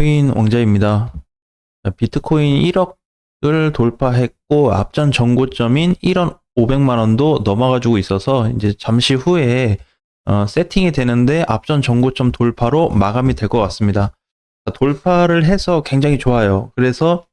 비트코인 왕자입니다. 자, 비트코인 1억을 돌파했고 앞전 전고점인 1억 500만 원도 넘어가지고 있어서 이제 잠시 후에 세팅이 되는데 앞전 전고점 돌파로 마감이 될 것 같습니다. 자, 돌파를 해서 굉장히 좋아요. 그래서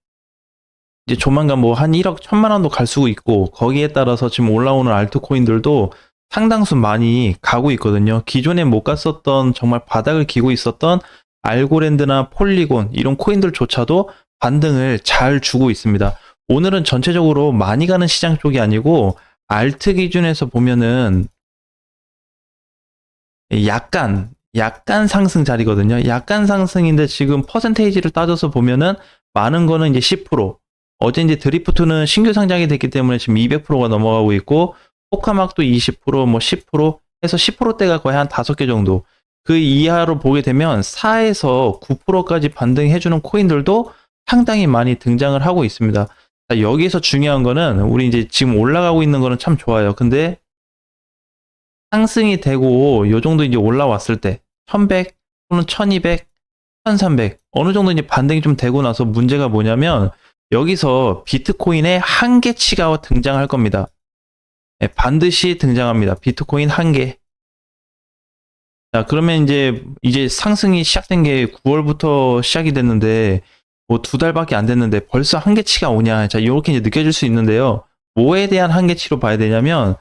이제 조만간 뭐 한 1억 1000만 원도 갈 수 있고 거기에 따라서 지금 올라오는 알트코인들도 상당수 많이 가고 있거든요. 기존에 못 갔었던 정말 바닥을 기고 있었던 알고랜드나 폴리곤 이런 코인들조차도 반등을 잘 주고 있습니다. 오늘은 전체적으로 많이 가는 시장 쪽이 아니고 알트 기준에서 보면은 약간 상승 자리거든요. 약간 상승인데 지금 퍼센테이지를 따져서 보면은 많은 거는 이제 10%. 어제 이제 드리프트는 신규 상장이 됐기 때문에 지금 200%가 넘어가고 있고 포카막도 20%, 뭐 10% 해서 10%대가 거의 한 5개 정도. 그 이하로 보게 되면 4에서 9%까지 반등해주는 코인들도 상당히 많이 등장을 하고 있습니다. 자, 여기서 중요한 거는 우리 이제 지금 올라가고 있는 거는 참 좋아요. 근데 상승이 되고 요 정도 이제 올라왔을 때 1100 또는 1200, 1300 어느 정도 이제 반등이 좀 되고 나서 문제가 뭐냐면 여기서 비트코인의 한계치가 등장할 겁니다. 네, 반드시 등장합니다. 비트코인 한계. 자, 그러면 이제 상승이 시작된 게 9월부터 시작이 됐는데 뭐 2달밖에 안 됐는데 벌써 한계치가 오냐. 자, 이렇게 이제 느껴질 수 있는데요. 뭐에 대한 한계치로 봐야 되냐면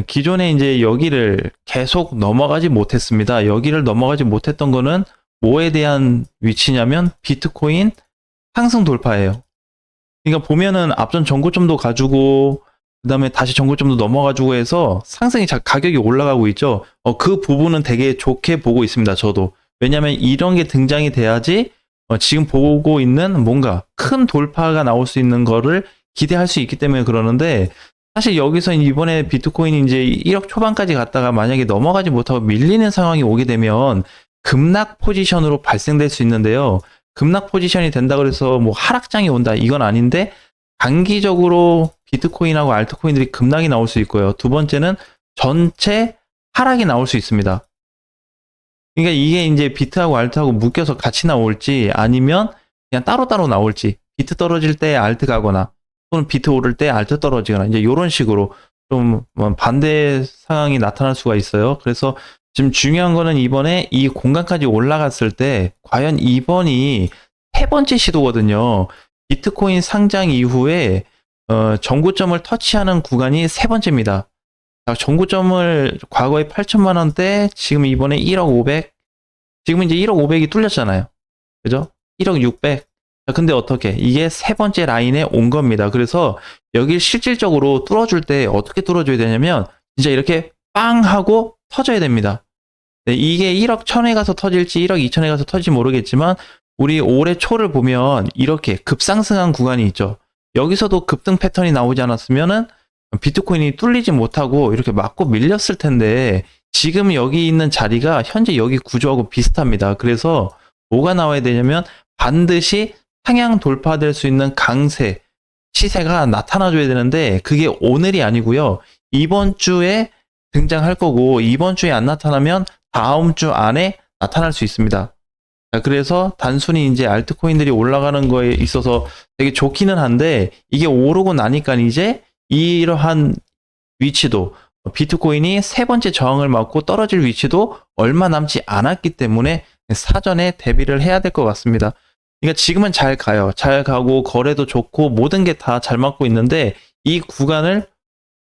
기존에 이제 여기를 계속 넘어가지 못했습니다. 여기를 넘어가지 못했던 거는 뭐에 대한 위치냐면 비트코인 상승 돌파예요. 그러니까 보면은 앞전 전고점도 가지고 그 다음에 다시 전고점도 넘어가지고 해서 상승이 가격이 올라가고 있죠. 그 부분은 되게 좋게 보고 있습니다. 저도. 왜냐하면 이런 게 등장이 돼야지 지금 보고 있는 뭔가 큰 돌파가 나올 수 있는 거를 기대할 수 있기 때문에 그러는데 사실 여기서 이번에 비트코인이 이제 1억 초반까지 갔다가 만약에 넘어가지 못하고 밀리는 상황이 오게 되면 급락 포지션으로 발생될 수 있는데요. 급락 포지션이 된다 그래서 뭐 하락장이 온다 이건 아닌데 단기적으로 비트코인하고 알트코인들이 급락이 나올 수 있고요. 두 번째는 전체 하락이 나올 수 있습니다. 그러니까 이게 이제 비트하고 알트하고 묶여서 같이 나올지 아니면 그냥 따로따로 나올지 비트 떨어질 때 알트 가거나 또는 비트 오를 때 알트 떨어지거나 이제 이런 식으로 좀 반대 상황이 나타날 수가 있어요. 그래서 지금 중요한 거는 이번에 이 공간까지 올라갔을 때 과연 이번이 세 번째 시도거든요. 비트코인 상장 이후에 전고점을 터치하는 구간이 세 번째입니다. 전고점을 과거에 8천만 원대, 지금 이번에 1억 500, 지금 이제 1억 500이 뚫렸잖아요. 그죠? 1억 600. 근데 어떻게? 이게 세 번째 라인에 온 겁니다. 그래서 여길 실질적으로 뚫어줄 때 어떻게 뚫어줘야 되냐면 진짜 이렇게 빵 하고 터져야 됩니다. 네, 이게 1억 1000에 가서 터질지 1억 2000에 가서 터질지 모르겠지만 우리 올해 초를 보면 이렇게 급상승한 구간이 있죠. 여기서도 급등 패턴이 나오지 않았으면은 비트코인이 뚫리지 못하고 이렇게 맞고 밀렸을 텐데 지금 여기 있는 자리가 현재 여기 구조하고 비슷합니다. 그래서 뭐가 나와야 되냐면 반드시 상향 돌파될 수 있는 강세, 시세가 나타나줘야 되는데 그게 오늘이 아니고요. 이번 주에 등장할 거고 이번 주에 안 나타나면 다음 주 안에 나타날 수 있습니다. 그래서 단순히 이제 알트코인들이 올라가는 거에 있어서 되게 좋기는 한데 이게 오르고 나니까 이제 이러한 위치도 비트코인이 세 번째 저항을 맞고 떨어질 위치도 얼마 남지 않았기 때문에 사전에 대비를 해야 될 것 같습니다. 그러니까 지금은 잘 가요. 잘 가고 거래도 좋고 모든 게 다 잘 맞고 있는데 이 구간을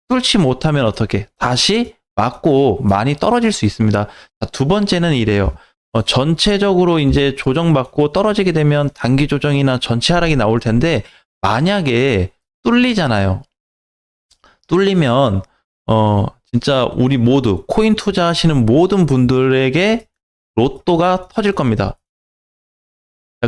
뚫지 못하면 어떻게? 다시 맞고 많이 떨어질 수 있습니다. 두 번째는 이래요. 전체적으로 이제 조정받고 떨어지게 되면 단기 조정이나 전체 하락이 나올 텐데 만약에 뚫리잖아요. 뚫리면 진짜 우리 모두 코인 투자하시는 모든 분들에게 로또가 터질 겁니다.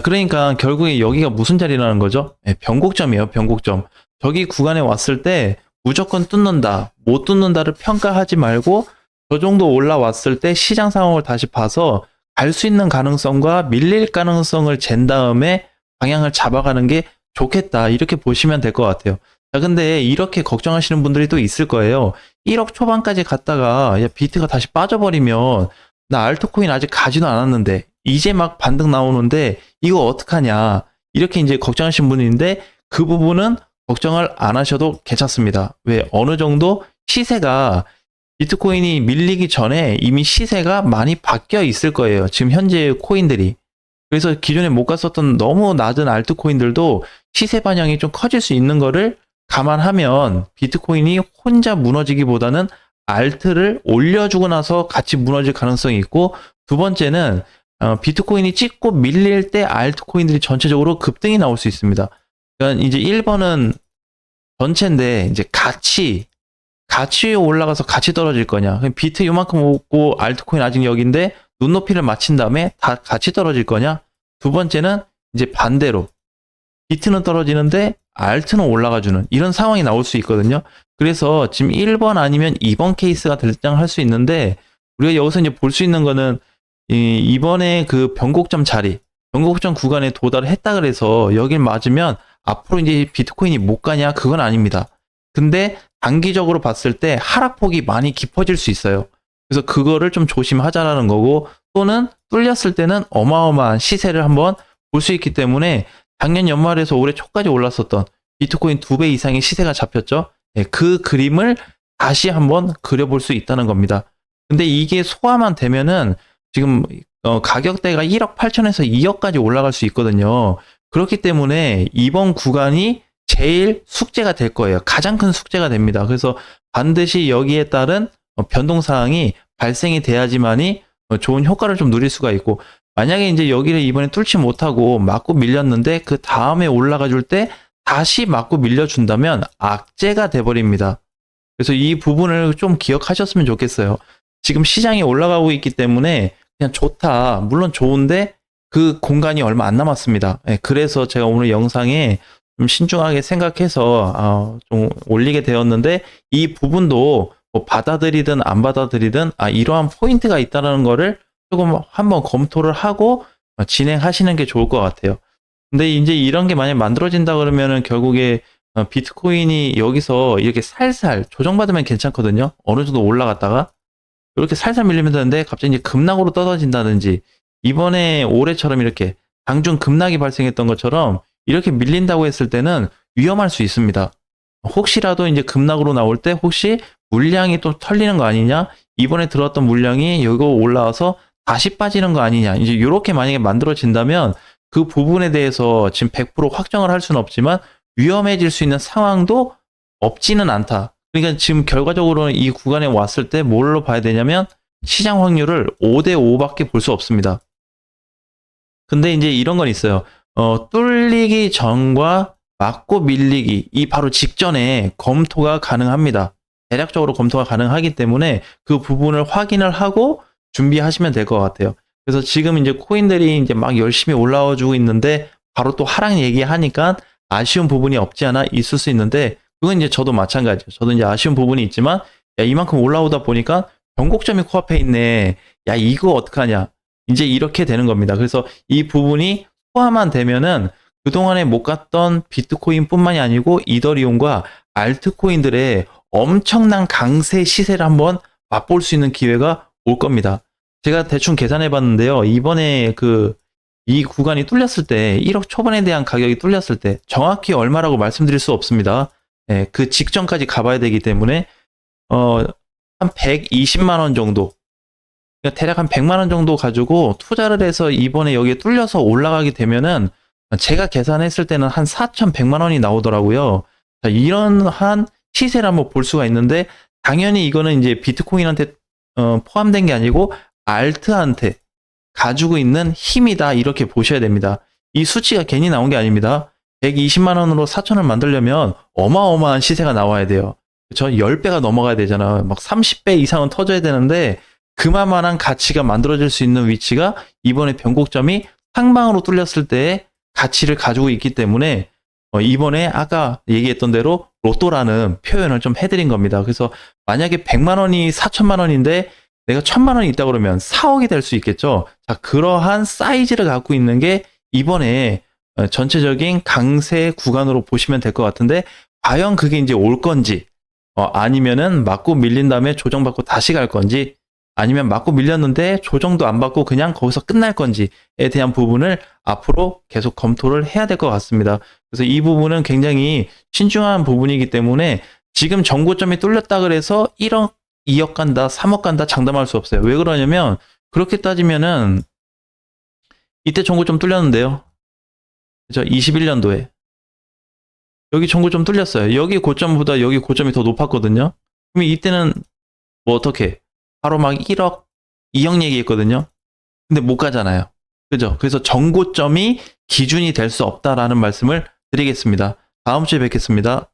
그러니까 결국에 여기가 무슨 자리라는 거죠? 네, 변곡점이에요. 변곡점. 저기 구간에 왔을 때 무조건 뚫는다, 못 뚫는다를 평가하지 말고 저 정도 올라왔을 때 시장 상황을 다시 봐서 갈 수 있는 가능성과 밀릴 가능성을 잰 다음에 방향을 잡아가는 게 좋겠다. 이렇게 보시면 될 것 같아요. 자, 근데 이렇게 걱정하시는 분들이 또 있을 거예요. 1억 초반까지 갔다가 야, 비트가 다시 빠져버리면 나 알트코인 아직 가지도 않았는데 이제 막 반등 나오는데 이거 어떡하냐. 이렇게 이제 걱정하신 분인데 그 부분은 걱정을 안 하셔도 괜찮습니다. 왜? 어느 정도 시세가 비트코인이 밀리기 전에 이미 시세가 많이 바뀌어 있을 거예요. 지금 현재 코인들이. 그래서 기존에 못 갔었던 너무 낮은 알트코인들도 시세 반영이 좀 커질 수 있는 거를 감안하면 비트코인이 혼자 무너지기보다는 알트를 올려주고 나서 같이 무너질 가능성이 있고, 두 번째는 비트코인이 찍고 밀릴 때 알트코인들이 전체적으로 급등이 나올 수 있습니다. 그러니까 이제 1번은 전체인데 이제 같이 올라가서 같이 떨어질 거냐. 비트 요만큼 오고 알트코인 아직 여기인데 눈높이를 맞춘 다음에 다 같이 떨어질 거냐. 두 번째는 이제 반대로 비트는 떨어지는데 알트는 올라가주는 이런 상황이 나올 수 있거든요. 그래서 지금 1번 아니면 2번 케이스가 등장할 수 있는데, 우리가 여기서 이제 볼 수 있는 거는 이번에 그 변곡점 자리, 변곡점 구간에 도달을 했다 그래서 여길 맞으면 앞으로 이제 비트코인이 못 가냐? 그건 아닙니다. 근데 단기적으로 봤을 때 하락폭이 많이 깊어질 수 있어요. 그래서 그거를 좀 조심하자라는 거고, 또는 뚫렸을 때는 어마어마한 시세를 한번 볼 수 있기 때문에 작년 연말에서 올해 초까지 올랐었던 비트코인 2배 이상의 시세가 잡혔죠. 네, 그 그림을 다시 한번 그려볼 수 있다는 겁니다. 근데 이게 소화만 되면은 지금 가격대가 1억 8천에서 2억까지 올라갈 수 있거든요. 그렇기 때문에 이번 구간이 제일 숙제가 될 거예요. 가장 큰 숙제가 됩니다. 그래서 반드시 여기에 따른 변동사항이 발생이 돼야지만이 좋은 효과를 좀 누릴 수가 있고, 만약에 이제 여기를 이번에 뚫지 못하고 맞고 밀렸는데 그 다음에 올라가 줄 때 다시 맞고 밀려준다면 악재가 돼버립니다. 그래서 이 부분을 좀 기억하셨으면 좋겠어요. 지금 시장이 올라가고 있기 때문에 그냥 좋다. 물론 좋은데 그 공간이 얼마 안 남았습니다. 그래서 제가 오늘 영상에 좀 신중하게 생각해서 좀 올리게 되었는데, 이 부분도 뭐 받아들이든 안 받아들이든 이러한 포인트가 있다는 거를 조금 한번 검토를 하고 진행하시는 게 좋을 것 같아요. 근데 이제 이런 게 만약 만들어진다 그러면은 결국에 비트코인이 여기서 이렇게 살살 조정받으면 괜찮거든요. 어느 정도 올라갔다가 이렇게 살살 밀리면 되는데 갑자기 이제 급락으로 떨어진다든지, 이번에 올해처럼 이렇게 당중 급락이 발생했던 것처럼 이렇게 밀린다고 했을 때는 위험할 수 있습니다. 혹시라도 이제 급락으로 나올 때 혹시 물량이 또 털리는 거 아니냐? 이번에 들어왔던 물량이 여기 올라와서 다시 빠지는 거 아니냐? 이제 이렇게 만약에 만들어진다면 그 부분에 대해서 지금 100% 확정을 할 수는 없지만 위험해질 수 있는 상황도 없지는 않다. 그러니까 지금 결과적으로는 이 구간에 왔을 때 뭘로 봐야 되냐면 시장 확률을 5대 5밖에 볼 수 없습니다. 근데 이제 이런 건 있어요. 뚫리기 전과 맞고 밀리기, 이 바로 직전에 검토가 가능합니다. 대략적으로 검토가 가능하기 때문에 그 부분을 확인을 하고 준비하시면 될 것 같아요. 그래서 지금 이제 코인들이 이제 막 열심히 올라와 주고 있는데 바로 또 하락 얘기하니까 아쉬운 부분이 없지 않아 있을 수 있는데, 그건 이제 저도 마찬가지예요. 저도 이제 아쉬운 부분이 있지만, 야, 이만큼 올라오다 보니까 변곡점이 코앞에 있네. 야, 이거 어떡하냐. 이제 이렇게 되는 겁니다. 그래서 이 부분이 소화만 되면은 그동안에 못 갔던 비트코인 뿐만이 아니고 이더리움과 알트코인들의 엄청난 강세 시세를 한번 맛볼 수 있는 기회가 올 겁니다. 제가 대충 계산해 봤는데요. 이번에 이 구간이 뚫렸을 때 1억 초반에 대한 가격이 뚫렸을 때 정확히 얼마라고 말씀드릴 수 없습니다. 그 직전까지 가봐야 되기 때문에 한 120만 원 정도, 그러니까 대략 한 100만 원 정도 가지고 투자를 해서 이번에 여기에 뚫려서 올라가게 되면은 제가 계산했을 때는 한 4,100만 원이 나오더라고요. 자, 이런 한 시세를 한번 볼 수가 있는데, 당연히 이거는 이제 비트코인한테 포함된 게 아니고 알트한테 가지고 있는 힘이다, 이렇게 보셔야 됩니다. 이 수치가 괜히 나온 게 아닙니다. 120만 원으로 4천을 만들려면 어마어마한 시세가 나와야 돼요. 그렇죠? 10배가 넘어가야 되잖아. 막 30배 이상은 터져야 되는데 그만한 가치가 만들어질 수 있는 위치가 이번에 변곡점이 상방으로 뚫렸을 때의 가치를 가지고 있기 때문에 이번에 아까 얘기했던 대로 로또라는 표현을 좀 해드린 겁니다. 그래서 만약에 100만 원이 4천만 원인데 내가 1000만 원이 있다 그러면 4억이 될 수 있겠죠. 자, 그러한 사이즈를 갖고 있는 게 이번에 전체적인 강세 구간으로 보시면 될 것 같은데, 과연 그게 이제 올 건지 아니면은 맞고 밀린 다음에 조정받고 다시 갈 건지, 아니면 맞고 밀렸는데 조정도 안 받고 그냥 거기서 끝날 건지에 대한 부분을 앞으로 계속 검토를 해야 될 것 같습니다. 그래서 이 부분은 굉장히 신중한 부분이기 때문에 지금 정고점이 뚫렸다 그래서 1억, 2억 간다, 3억 간다 장담할 수 없어요. 왜 그러냐면 그렇게 따지면은 이때 정고점 뚫렸는데요. 그죠? 21년도에. 여기 정고점 뚫렸어요. 여기 고점보다 여기 고점이 더 높았거든요. 그럼 이때는 뭐 어떻게? 바로 막 1억, 2억 얘기했거든요. 근데 못 가잖아요. 그죠? 그래서 정고점이 기준이 될 수 없다라는 말씀을 드리겠습니다. 다음 주에 뵙겠습니다.